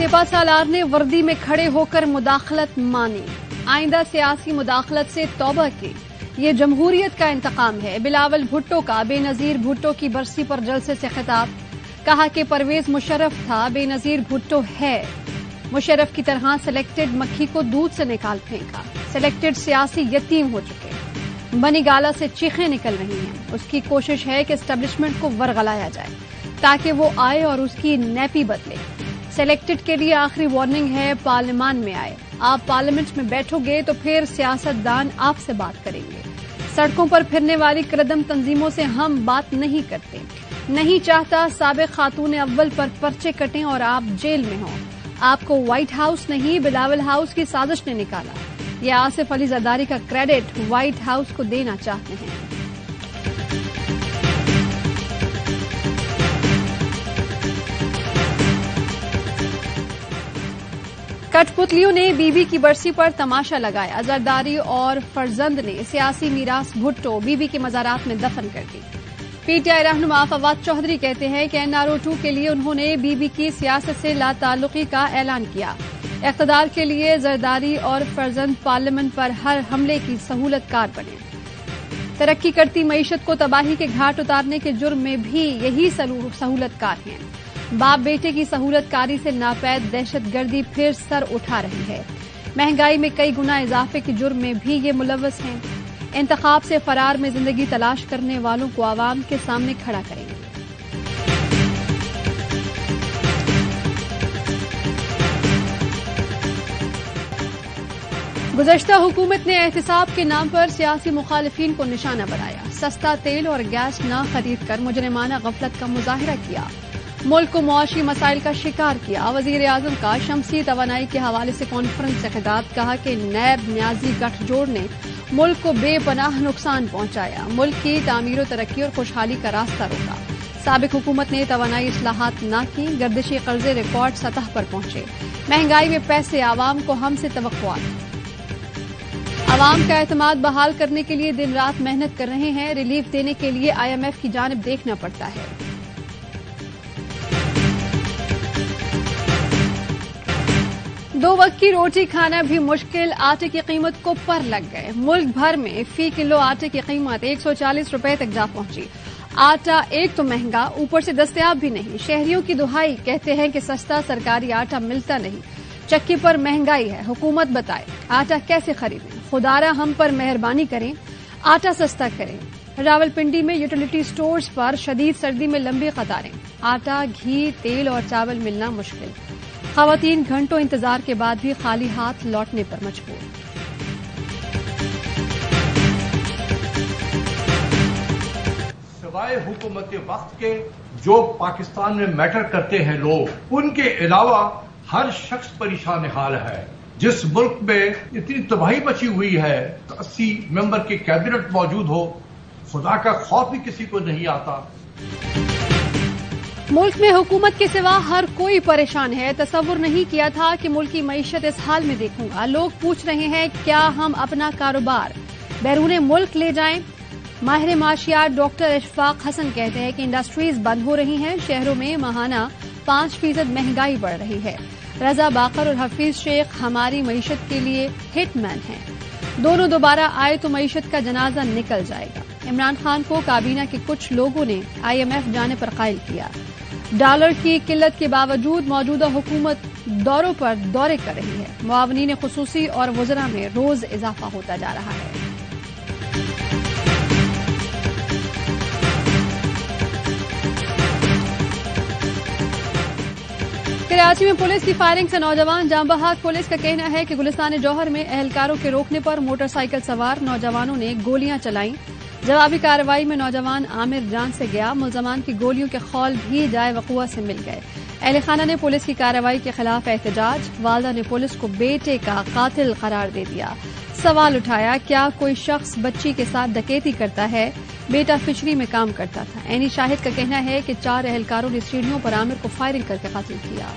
سپہ سالار نے وردی میں کھڑے ہو کر مداخلت مانی، آئندہ سیاسی مداخلت سے توبہ کی، یہ جمہوریت کا انتقام ہے۔ بلاول بھٹو کا بے نظیر بھٹو کی برسی پر جلسے سے خطاب، کہا کہ پرویز مشرف تھا، بے نظیر بھٹو ہے، مشرف کی طرح سلیکٹڈ مکھی کو دودھ سے نکال پھینکا، سلیکٹڈ سیاسی یتیم ہو چکے، بنی گالا سے چیخیں نکل رہی ہیں، اس کی کوشش ہے کہ اسٹیبلشمنٹ کو ورغلایا جائے تاکہ وہ آئے اور اس کی نیپی بدلے۔ سلیکٹڈ کے لیے آخری وارننگ ہے، پارلیمان میں آئے، آپ پارلیمنٹ میں بیٹھو گے تو پھر سیاستدان آپ سے بات کریں گے۔ سڑکوں پر پھرنے والی قدم تنظیموں سے ہم بات نہیں کرتے، نہیں چاہتا سابق خاتون اول پر پرچے کٹیں اور آپ جیل میں ہوں۔ آپ کو وائٹ ہاؤس نہیں بلاول ہاؤس کی سازش نے نکالا، یہ آصف علی زرداری کا کریڈٹ وائٹ ہاؤس کو دینا چاہتے ہیں۔ کٹ پتلیوں نے بی بی کی برسی پر تماشا لگایا، زرداری اور فرزند نے سیاسی میراث بھٹو بی بی کے مزارات میں دفن کر دی۔ پی ٹی آئی رہنما فواد چوہدری کہتے ہیں کہ این آر او 2 کے لیے انہوں نے بی بی کی سیاست سے لا تعلقی کا اعلان کیا۔ اقتدار کے لیے زرداری اور فرزند پارلیمنٹ پر ہر حملے کی سہولت کار بنے۔ ترقی کرتی معیشت کو تباہی کے گھاٹ اتارنے کے جرم میں بھی یہی سہولت کار ہیں۔ باپ بیٹے کی سہولت کاری سے ناپید دہشت گردی پھر سر اٹھا رہی ہے۔ مہنگائی میں کئی گنا اضافے کے جرم میں بھی یہ ملوث ہیں۔ انتخاب سے فرار میں زندگی تلاش کرنے والوں کو عوام کے سامنے کھڑا کریں گے۔ گزشتہ حکومت نے احتساب کے نام پر سیاسی مخالفین کو نشانہ بنایا، سستا تیل اور گیس نہ خرید کر مجرمانہ غفلت کا مظاہرہ کیا، ملک کو معاشی مسائل کا شکار کیا۔ وزیر اعظم کا شمسی توانائی کے حوالے سے کانفرنس سے خطاب، کہا کہ نیب نیازی گٹھ جوڑ نے ملک کو بے پناہ نقصان پہنچایا، ملک کی تعمیر و ترقی اور خوشحالی کا راستہ روکا۔ سابق حکومت نے توانائی اصلاحات نہ کی، گردشی قرضے ریکارڈ سطح پر پہنچے، مہنگائی میں پیسے عوام کو ہم سے توقعات۔ عوام کا اعتماد بحال کرنے کے لیے دن رات محنت کر رہے ہیں، ریلیف دینے کے لیے آئی ایم ایف کی جانب دیکھنا پڑتا ہے۔ دو وقت کی روٹی کھانا بھی مشکل، آٹے کی قیمت کو پر لگ گئے، ملک بھر میں فی کلو آٹے کی قیمت 140 روپے تک جا پہنچی۔ آٹا ایک تو مہنگا، اوپر سے دستیاب بھی نہیں، شہریوں کی دہائی، کہتے ہیں کہ سستا سرکاری آٹا ملتا نہیں، چکی پر مہنگائی ہے، حکومت بتائے آٹا کیسے خریدیں، خدارا ہم پر مہربانی کریں، آٹا سستا کریں۔ راولپنڈی میں یوٹیلیٹی سٹورز پر شدید سردی میں لمبی قطاریں، آٹا، گھی، تیل اور چاول ملنا مشکل، خواتین گھنٹوں انتظار کے بعد بھی خالی ہاتھ لوٹنے پر مجبور۔ سوائے حکومت وقت کے جو پاکستان میں میٹر کرتے ہیں لوگ، ان کے علاوہ ہر شخص پریشان حال ہے۔ جس ملک میں اتنی تباہی مچی ہوئی ہے، 80 ممبر کی کیبنٹ موجود ہو، خدا کا خوف بھی کسی کو نہیں آتا۔ ملک میں حکومت کے سوا ہر کوئی پریشان ہے، تصور نہیں کیا تھا کہ ملک کی معیشت اس حال میں دیکھوں گا، لوگ پوچھ رہے ہیں کیا ہم اپنا کاروبار بیرون ملک لے جائیں۔ ماہر معاشیات ڈاکٹر اشفاق حسن کہتے ہیں کہ انڈسٹریز بند ہو رہی ہیں، شہروں میں ماہانہ 5% مہنگائی بڑھ رہی ہے۔ رضا باقر اور حفیظ شیخ ہماری معیشت کے لیے ہٹ مین ہیں، دونوں دوبارہ آئے تو معیشت کا جنازہ نکل جائے گا۔ عمران خان کو کابینہ کے کچھ لوگوں نے آئی ایم ایف جانے پر قائل کیا۔ ڈالر کی قلت کے باوجود موجودہ حکومت دوروں پر دورے کر رہی ہے، معاونین خصوصی اور وزراء میں روز اضافہ ہوتا جا رہا ہے۔ کراچی میں پولیس کی فائرنگ سے نوجوان جاں بحق، پولیس کا کہنا ہے کہ گلستان جوہر میں اہلکاروں کے روکنے پر موٹر سائیکل سوار نوجوانوں نے گولیاں چلائیں، جوابی کارروائی میں نوجوان عامر جان سے گیا، ملزمان کی گولیوں کے خول بھی جائے وقوع سے مل گئے۔ اہل خانہ نے پولیس کی کارروائی کے خلاف احتجاج، والدہ نے پولیس کو بیٹے کا قاتل قرار دے دیا، سوال اٹھایا کیا کوئی شخص بچی کے ساتھ ڈکیتی کرتا ہے، بیٹا فشری میں کام کرتا تھا۔ عینی شاہد کا کہنا ہے کہ 4 اہلکاروں نے سیڑھیوں پر عامر کو فائرنگ کر کے قتل کیا۔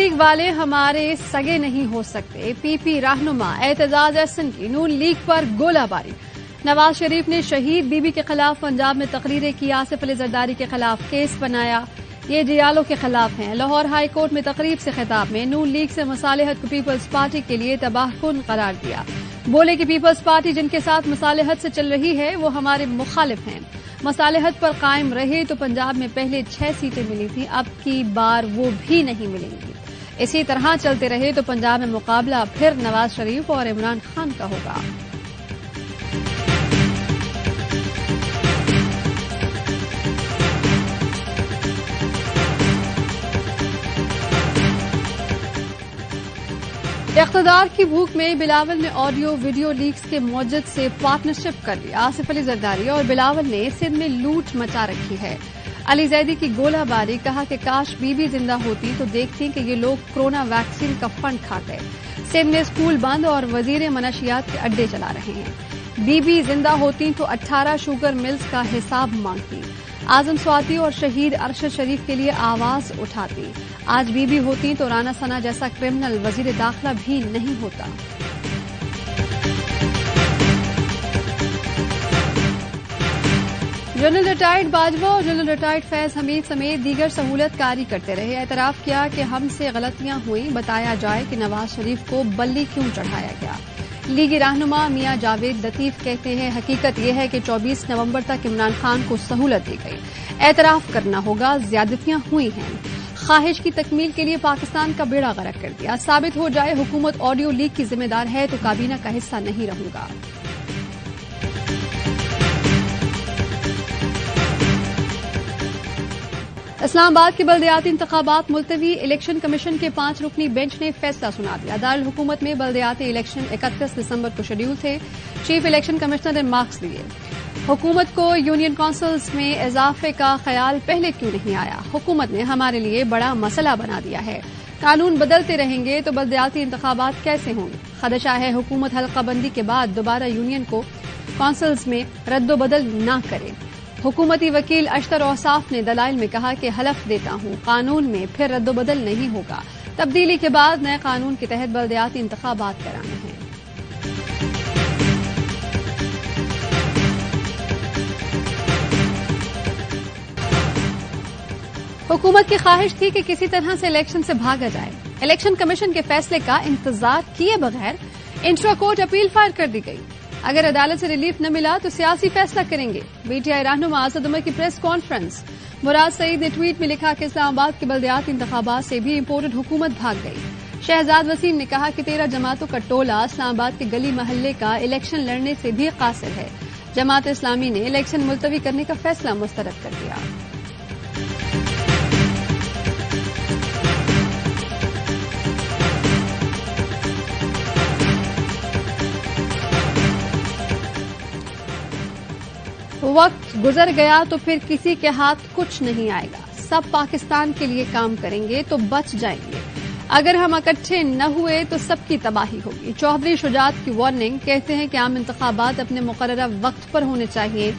لیگ والے ہمارے سگے نہیں ہو سکتے، پی پی رہنما اعتزاز احسن کی نون لیگ پر گولہ باری۔ نواز شریف نے شہید بی بی کے خلاف پنجاب میں تقریریں کی، آصف علی زرداری کے خلاف کیس بنایا، یہ جیالوں کے خلاف ہیں۔ لاہور ہائی کورٹ میں تقریب سے خطاب میں نون لیگ سے مصالحت کو پیپلز پارٹی کے لیے تباہ کن قرار دیا، بولے کہ پیپلز پارٹی جن کے ساتھ مصالحت سے چل رہی ہے وہ ہمارے مخالف ہیں، مصالحت پر قائم رہے تو پنجاب میں پہلے 6 سیٹیں ملی تھیں، اب کی بار وہ بھی نہیں ملیں گی، اسی طرح چلتے رہے تو پنجاب میں مقابلہ پھر نواز شریف اور عمران خان کا ہوگا۔ اقتدار کی بھوک میں بلاول نے آڈیو ویڈیو لیکس کے موجد سے پارٹنرشپ کر لی، آصف علی زرداری اور بلاول نے سندھ میں لوٹ مچا رکھی ہے۔ علی زیدی کی گولہ باری، کہا کہ کاش بی بی زندہ ہوتی تو دیکھتی کہ یہ لوگ کورونا ویکسین کا فنڈ کھاتے۔ سندھ میں اسکول بند اور وزیر منشیات کے اڈے چلا رہے ہیں، بی بی زندہ ہوتی تو 18 شوگر ملز کا حساب مانگتی، اعظم سواتی اور شہید ارشد شریف کے لیے آواز اٹھاتی، آج بی بی ہوتی تو رانا ثنا جیسا کرمنل وزیر داخلہ بھی نہیں ہوتا۔ جنرل ریٹائرڈ باجوہ اور جنرل ریٹائرڈ فیض حمید سمیت دیگر سہولت کاری کرتے رہے، اعتراف کیا کہ ہم سے غلطیاں ہوئیں، بتایا جائے کہ نواز شریف کو بلی کیوں چڑھایا گیا۔ لیگی رہنما میاں جاوید لطیف کہتے ہیں حقیقت یہ ہے کہ 24 نومبر تک عمران خان کو سہولت دی گئی، اعتراف کرنا ہوگا زیادتیاں ہوئی ہیں، خواہش کی تکمیل کے لیے پاکستان کا بیڑا غرق کر دیا، ثابت ہو جائے حکومت آڈیو لیک کی ذمہ دار ہے تو کابینہ کا حصہ نہیں رہوں گا۔ اسلام آباد کے بلدیاتی انتخابات ملتوی، الیکشن کمیشن کے 5 رکنی بینچ نے فیصلہ سنا دیا، دارالحکومت میں بلدیاتی الیکشن 31 دسمبر کو شیڈول تھے، چیف الیکشن کمشنر نے مارکس لیے، حکومت کو یونین کونسلز میں اضافے کا خیال پہلے کیوں نہیں آیا، حکومت نے ہمارے لیے بڑا مسئلہ بنا دیا ہے، قانون بدلتے رہیں گے تو بلدیاتی انتخابات کیسے ہوں گے، خدشہ ہے حکومت حلقہ بندی کے بعد دوبارہ یونین کو کونسلز میں رد و بدل نہ کرے، حکومتی وکیل اشتر اوصاف نے دلائل میں کہا کہ حلف دیتا ہوں قانون میں پھر رد و بدل نہیں ہوگا، تبدیلی کے بعد نئے قانون کے تحت بلدیاتی انتخابات کرانے ہیں۔ حکومت کی خواہش تھی کہ کسی طرح سے الیکشن سے بھاگا جائے، الیکشن کمیشن کے فیصلے کا انتظار کیے بغیر انٹرا کورٹ اپیل فائر کر دی گئی، اگر عدالت سے ریلیف نہ ملا تو سیاسی فیصلہ کریں گے، بی ٹی آئی رہنما اسد عمر کی پریس کانفرنس، مراد سعید نے ٹویٹ میں لکھا کہ اسلام آباد کے بلدیاتی انتخابات سے بھی امپورٹڈ حکومت بھاگ گئی، شہزاد وسیم نے کہا کہ 13 جماعتوں کا ٹولہ اسلام آباد کے گلی محلے کا الیکشن لڑنے سے بھی قاصر ہے، جماعت اسلامی نے الیکشن ملتوی کرنے کا فیصلہ مسترد کر دیا۔ وقت گزر گیا تو پھر کسی کے ہاتھ کچھ نہیں آئے گا، سب پاکستان کے لیے کام کریں گے تو بچ جائیں گے، اگر ہم اکٹھے نہ ہوئے تو سب کی تباہی ہوگی، چودھری شجاعت کی وارننگ، کہتے ہیں کہ عام انتخابات اپنے مقررہ وقت پر ہونے چاہیے،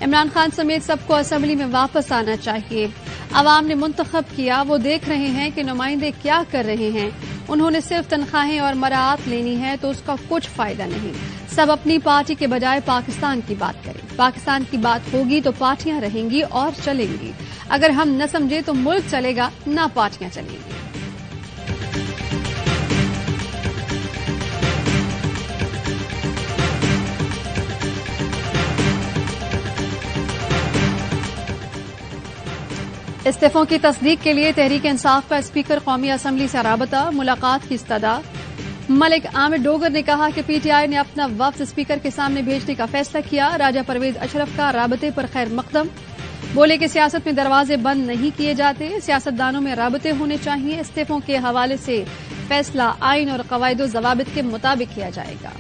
عمران خان سمیت سب کو اسمبلی میں واپس آنا چاہیے، عوام نے منتخب کیا، وہ دیکھ رہے ہیں کہ نمائندے کیا کر رہے ہیں، انہوں نے صرف تنخواہیں اور مراعات لینی ہے تو اس کا کچھ فائدہ نہیں، سب اپنی پارٹی کے بجائے پاکستان کی بات کریں، پاکستان کی بات ہوگی تو پارٹیاں رہیں گی اور چلیں گی، اگر ہم نہ سمجھے تو ملک چلے گا نہ پارٹیاں چلیں گی۔ استعفوں کی تصدیق کے لیے تحریک انصاف کا اسپیکر قومی اسمبلی سے رابطہ، ملاقات کی استدعا، ملک عامر ڈوگر نے کہا کہ پی ٹی آئی نے اپنا وفد اسپیکر کے سامنے بھیجنے کا فیصلہ کیا، راجہ پرویز اشرف کا رابطے پر خیر مقدم، بولے کہ سیاست میں دروازے بند نہیں کیے جاتے، سیاستدانوں میں رابطے ہونے چاہیے، استعفوں کے حوالے سے فیصلہ آئین اور قواعد و ضوابط کے مطابق کیا جائے گا۔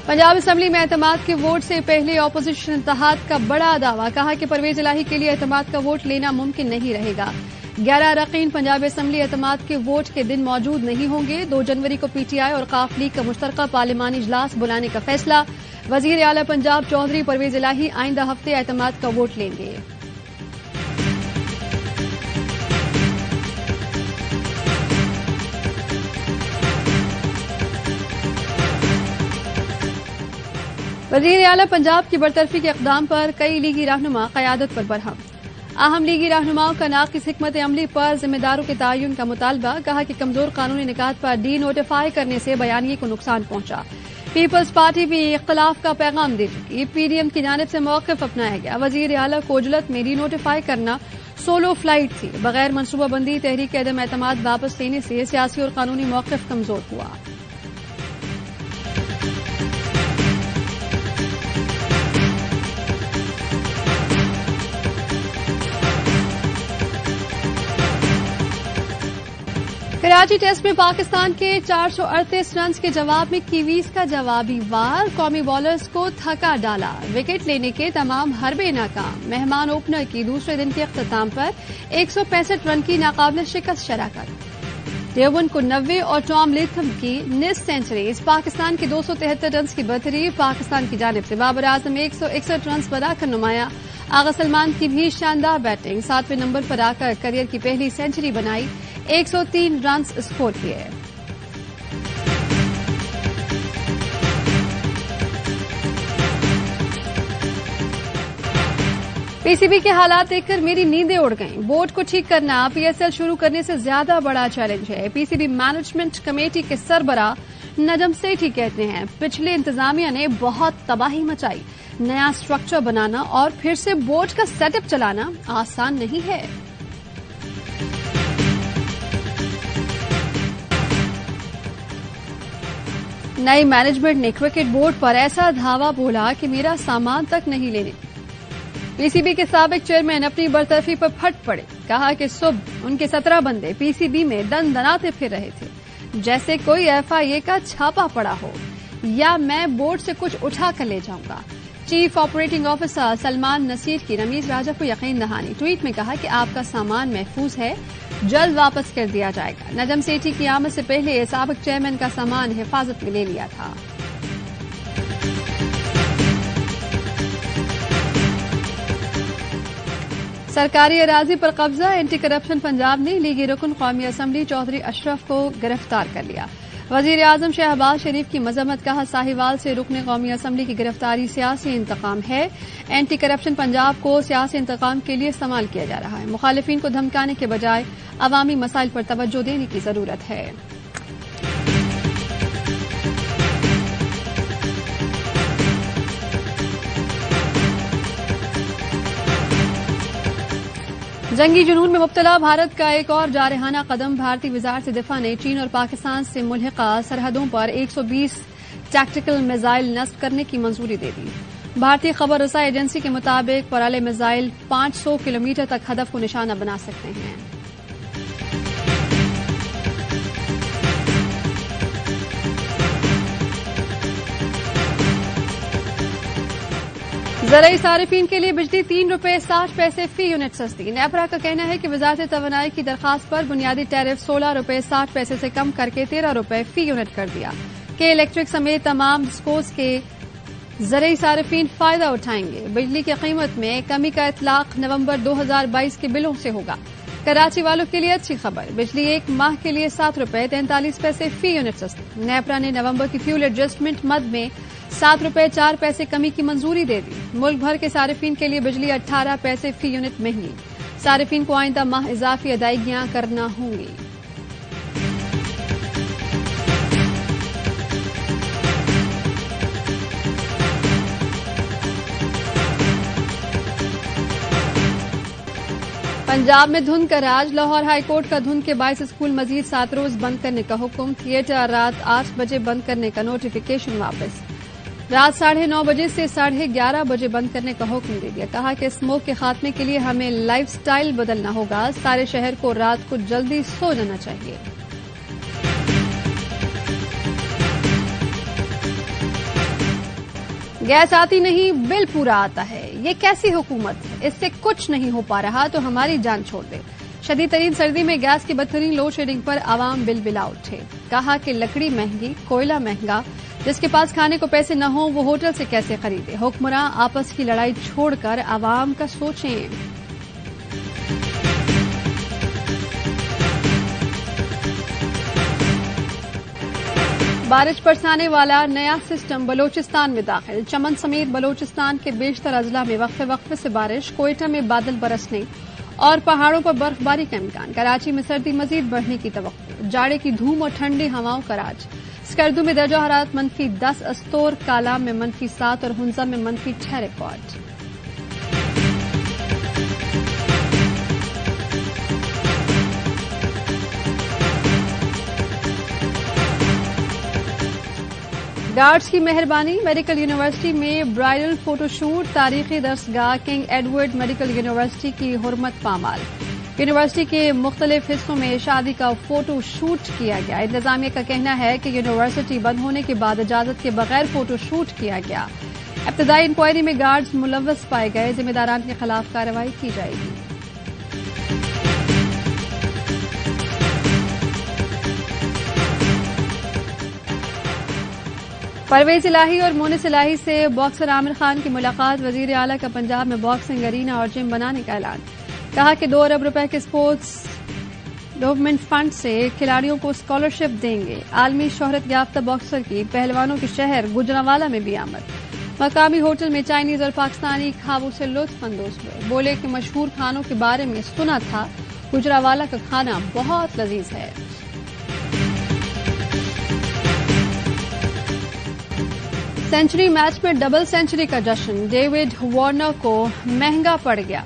پنجاب اسمبلی میں اعتماد کے ووٹ سے پہلے اپوزیشن اتحاد کا بڑا دعویٰ، کہا کہ پرویز الہی کے لیے اعتماد کا ووٹ لینا ممکن نہیں رہے گا، 11 اراکین پنجاب اسمبلی اعتماد کے ووٹ کے دن موجود نہیں ہوں گے. 2 جنوری کو پی ٹی آئی اور ق لیگ کا مشترکہ پارلیمانی اجلاس بلانے کا فیصلہ. وزیر اعلی پنجاب چودھری پرویز الہی آئندہ ہفتے اعتماد کا ووٹ لیں گے. وزیر اعلی پنجاب کی برطرفی کے اقدام پر کئی لیگی رہنما قیادت پر برہم. اہم لیگی رہنماؤں کا ناقص حکمت عملی پر ذمہ داروں کے تعین کا مطالبہ. کہا کہ کمزور قانونی نکات پر ڈی نوٹیفائی کرنے سے بیانیے کو نقصان پہنچا. پیپلز پارٹی بھی اختلاف کا پیغام دے چکی. پی ڈی ایم کی جانب سے موقف اپنایا گیا. وزیر اعلی کو اجلت میں ڈی نوٹیفائی کرنا سولو فلائٹ تھی. بغیر منصوبہ بندی تحریک عدم اعتماد واپس لینے سے سیاسی اور قانونی موقف کمزور ہوا. کراچی ٹیسٹ میں پاکستان کے 438 رنز کے جواب میں کیویز کا جوابی وار. قومی بالرز کو تھکا ڈالا. وکٹ لینے کے تمام حربے ناکام. مہمان اوپنر کی دوسرے دن کے اختتام پر 165 رن کی ناقابل شکست شراکت. ڈیون کو 90 اور ٹام لیتھم کی نصف سینچریز. پاکستان کے 273 رنز کی برتری. پاکستان کی جانب سے بابر اعظم 161 رنز بنا کر نمایاں. آغا سلمان کی بھی شاندار بیٹنگ. 7ویں نمبر پر آ کر کیریئر کی پہلی سینچری بنائی. 103 رنز اسکور کیے. پی سی بی کے حالات دیکھ کر میری نیندیں اڑ گئیں. بورڈ کو ٹھیک کرنا پی ایس ایل شروع کرنے سے زیادہ بڑا چیلنج ہے. پی سی بی مینجمنٹ کمیٹی کے سربراہ نجم سیٹھی کہتے ہیں پچھلے انتظامیہ نے بہت تباہی مچائی. نیا سٹرکچر بنانا اور پھر سے بورڈ کا سیٹ اپ چلانا آسان نہیں ہے. نئی مینجمنٹ نے کرکٹ بورڈ پر ایسا دھاوا بولا کہ میرا سامان تک نہیں لینے. پی سی بی کے سابق چیئرمین اپنی برطرفی پر پھٹ پڑے. کہا کہ صبح ان کے 17 بندے پی سی بی میں دن دناتے پھر رہے تھے جیسے کوئی ایف آئی اے کا چھاپا پڑا ہو یا میں بورڈ سے کچھ اٹھا کر لے جاؤں گا. Chief operating officer Salman Naseer کی رمیز راجہ کو یقین دہانی. ٹویٹ میں کہا کہ آپ کا سامان محفوظ ہے, جلد واپس کر دیا جائے گا. نجم سیٹھی کی آمد سے پہلے سابق چیئرمین کا سامان حفاظت میں لے لیا تھا. سرکاری اراضی پر قبضہ. اینٹی کرپشن پنجاب نے لیگی رکن قومی اسمبلی چودھری اشرف کو گرفتار کر لیا. وزیر اعظم شہباز شریف کی مذمت. کہا ساہیوال سے رکن قومی اسمبلی کی گرفتاری سیاسی انتقام ہے. اینٹی کرپشن پنجاب کو سیاسی انتقام کے لیے استعمال کیا جا رہا ہے. مخالفین کو دھمکانے کے بجائے عوامی مسائل پر توجہ دینے کی ضرورت ہے. جنگی جنون میں مبتلا بھارت کا ایک اور جارحانہ قدم. بھارتی وزارت دفاع نے چین اور پاکستان سے ملحقہ سرحدوں پر 120 ٹیکٹیکل میزائل نصب کرنے کی منظوری دے دی. بھارتی خبر رسائی ایجنسی کے مطابق پرالے میزائل 500 کلومیٹر تک ہدف کو نشانہ بنا سکتے ہیں. زرعی صارفین کے لیے بجلی 3 روپے 60 پیسے فی یونٹ سستی. نیپرا کا کہنا ہے کہ وزارت توانائی کی درخواست پر بنیادی ٹیرف 16 روپے 60 پیسے سے کم کر کے 13 روپے فی یونٹ کر دیا. کہ الیکٹرک سمیت تمام ڈسکوز کے زرعی صارفین فائدہ اٹھائیں گے. بجلی کی قیمت میں کمی کا اطلاق نومبر 2022 کے بلوں سے ہوگا. کراچی والوں کے لیے اچھی خبر. بجلی ایک ماہ کے لیے 7 روپے 43 پیسے فی یونٹ سستی. نیپرا نے نومبر کی فیول ایڈجسٹمنٹ مد میں 7 روپے 4 پیسے کمی کی منظوری دے دی. ملک بھر کے صارفین کے لیے بجلی 18 پیسے فی یونٹ مہنگی. صارفین کو آئندہ ماہ اضافی ادائیگیاں کرنا ہوں گی. پنجاب میں دھند کا راج. لاہور ہائی کورٹ کا دھند کے باعث اسکول مزید 7 روز بند کرنے کا حکم. تھیٹر رات 8 بجے بند کرنے کا نوٹیفیکیشن واپس. رات 9:30 بجے سے 11:30 بجے بند کرنے کا حکم دے دیا. کہا کہ اسموک کے خاتمے کے لیے ہمیں لائف سٹائل بدلنا ہوگا. سارے شہر کو رات کو جلدی سو جانا چاہیے. گیس آتی نہیں, بل پورا آتا ہے. یہ کیسی حکومت ہے؟ اس سے کچھ نہیں ہو پا رہا تو ہماری جان چھوڑ دے. شدید ترین سردی میں گیس کی بدترین لوڈ شیڈنگ پر عوام بل بلا اٹھے. کہا کہ لکڑی مہنگی، کوئلہ مہنگا، جس کے پاس کھانے کو پیسے نہ ہوں وہ ہوٹل سے کیسے خریدے. حکمراں آپس کی لڑائی چھوڑ کر عوام کا سوچیں. بارش برسانے والا نیا سسٹم بلوچستان میں داخل. چمن سمیت بلوچستان کے بیشتر اضلاع میں وقفے وقفے سے بارش. کوئٹہ میں بادل برسنے اور پہاڑوں پر برف باری کا امکان. کراچی میں سردی مزید بڑھنے کی توقع. جاڑے کی دھوم اور ٹھنڈی ہوائوں کا راج. اسکردو میں درجہ حرارت -10، استور کالام میں -7 اور ہنزا میں -6 ریکارڈ. گارڈز کی مہربانی. میڈیکل یونیورسٹی میں برائڈل فوٹو شوٹ. تاریخی درسگاہ کنگ ایڈورڈ میڈیکل یونیورسٹی کی حرمت پامال. یونیورسٹی کے مختلف حصوں میں شادی کا فوٹو شوٹ کیا گیا. انتظامیہ کا کہنا ہے کہ یونیورسٹی بند ہونے کے بعد اجازت کے بغیر فوٹو شوٹ کیا گیا. ابتدائی انکوائری میں گارڈز ملوث پائے گئے. ذمہ داران کے خلاف کارروائی کی جائے گی. پرویز الہی اور مونس الہی سے باکسر عامر خان کی ملاقات. وزیر اعلیٰ کا پنجاب میں باکسنگ ارینا اور جم بنانے کا اعلان. کہا کہ 2 ارب روپے کے اسپورٹس ڈیولپمنٹ فنڈ سے کھلاڑیوں کو اسکالرشپ دیں گے. عالمی شہرت یافتہ باکسر کی پہلوانوں کے شہر گوجرانوالہ میں بھی آمد. مقامی ہوٹل میں چائنیز اور پاکستانی کھابوں سے لطف اندوز ہوئے. بولے کہ مشہور کھانوں کے بارے میں سنا تھا، گوجرانوالہ کا کھانا بہت لذیذ ہے. سینچری میچ میں ڈبل سینچری کا جشن. ڈیوڈ وارنر کو مہنگا پڑ گیا.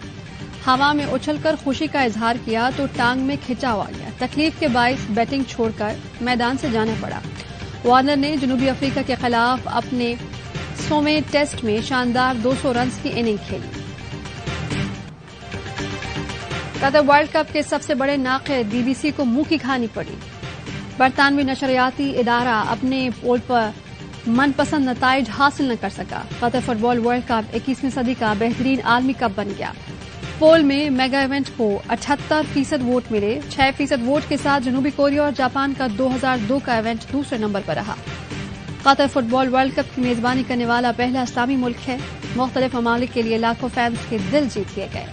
ہوا میں اچھل کر خوشی کا اظہار کیا تو ٹانگ میں کھچاو آ گیا. تکلیف کے باعث بیٹنگ چھوڑ کر میدان سے جانا پڑا. وارنر نے جنوبی افریقہ کے خلاف اپنے 100ویں ٹیسٹ میں شاندار 200 رنز کی اننگ کھیلی. قطر ورلڈ کپ کے سب سے بڑے ناقد BBC کو منہ کی کھانی پڑی. برطانوی نشریاتی ادارہ اپنے پول پر من پسند نتائج حاصل نہ کر سکا. قطر فٹ بال ورلڈ کپ 21ویں صدی کا بہترین عالمی کپ بن گیا. پول میں میگا ایونٹ کو 78% ووٹ ملے. 6% ووٹ کے ساتھ جنوبی کوریا اور جاپان کا 2002 کا ایونٹ دوسرے نمبر پر رہا. قطر فٹ بال ورلڈ کپ کی میزبانی کرنے والا پہلا اسلامی ملک ہے. مختلف ممالک کے لیے لاکھوں فینس کے دل جیت لیے گئے.